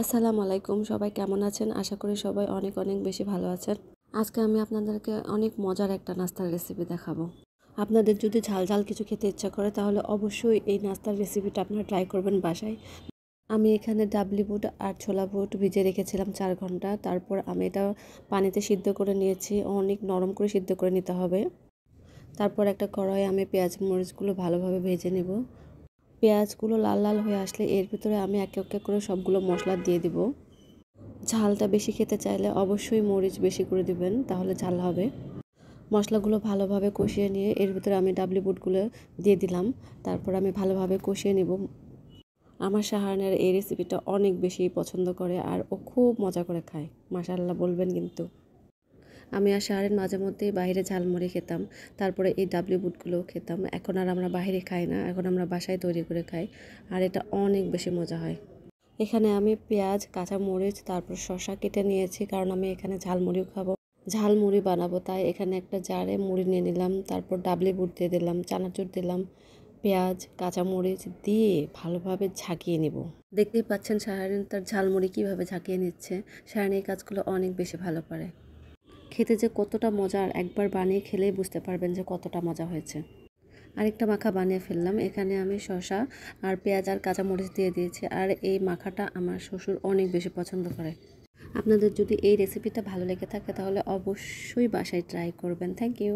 আসসালামু আলাইকুম, সবাই কেমন আছেন? আশা করি সবাই অনেক অনেক বেশি ভালো আছেন। আজকে আমি আপনাদেরকে অনেক মজার একটা নাস্তার রেসিপি দেখাবো। আপনাদের যদি ঝাল ঝাল কিছু খেতে ইচ্ছা করে তাহলে অবশ্যই এই নাস্তার রেসিপিটা আপনারা ট্রাই করবেন বাসায়। আমি এখানে ডাবলি বুট আর ছোলা বুট ভিজিয়ে রেখেছিলাম 4 ঘন্টা। তারপর আমি এটা পানিতে সিদ্ধ করে নিয়েছি, অনেক নরম করে সিদ্ধ করে নিতে হবে। তারপর একটা কড়াইয়ে আমি পেঁয়াজ মরিচগুলো ভালোভাবে ভেজে নেব। পেঁয়াজগুলো লাল লাল হয়ে আসলে এর ভিতরে আমি একে একে করে সবগুলো মশলা দিয়ে দিব। ঝালটা বেশি খেতে চাইলে অবশ্যই মরিচ বেশি করে দিবেন, তাহলে ঝাল হবে। মশলাগুলো ভালোভাবে কষিয়ে নিয়ে এর ভিতরে আমি ডাবলি বুটগুলো দিয়ে দিলাম। তারপর আমি ভালোভাবে কষিয়ে নেব। আমার শাহানের এই রেসিপিটা অনেক বেশি পছন্দ করে আর ও খুব মজা করে খায়, মাশাআল্লাহ বলবেন কিন্তু। আমি আর শাহারিন মাঝে মধ্যেই বাইরে ঝালমুড়ি খেতাম, তারপরে এই ডাবলি বুটগুলোও খেতাম। এখন আর আমরা বাইরে খাই না, এখন আমরা বাসায় তৈরি করে খাই, আর এটা অনেক বেশি মজা হয়। এখানে আমি পেঁয়াজ, কাঁচামরিচ, তারপর শসা কেটে নিয়েছি, কারণ আমি এখানে ঝালমুড়িও খাবো, ঝালমুড়ি বানাবো। তাই এখানে একটা জারে মুড়ি নিয়ে নিলাম, তারপর ডাবলি বুট দিয়ে দিলাম, চানাচুর দিলাম, পেঁয়াজ কাঁচামরিচ দিয়ে ভালোভাবে ঝাঁকিয়ে নেব। দেখতেই পাচ্ছেন শাহারিন তার ঝালমুড়ি কীভাবে ঝাঁকিয়ে নিচ্ছে। শাহারিন এই কাজগুলো অনেক বেশি ভালো পারে। খেতে যে কতটা মজার, একবার বানিয়ে খেলেই বুঝতে পারবেন যে কতটা মজা হয়েছে। আরেকটা মাখা বানিয়ে ফেললাম। এখানে আমি শসা আর পেঁয়াজ আর কাঁচামরিচ দিয়ে দিয়েছি, আর এই মাখাটা আমার শ্বশুর অনেক বেশি পছন্দ করে। আপনাদের যদি এই রেসিপিটা ভালো লেগে থাকে তাহলে অবশ্যই বাসায় ট্রাই করবেন। Thank you.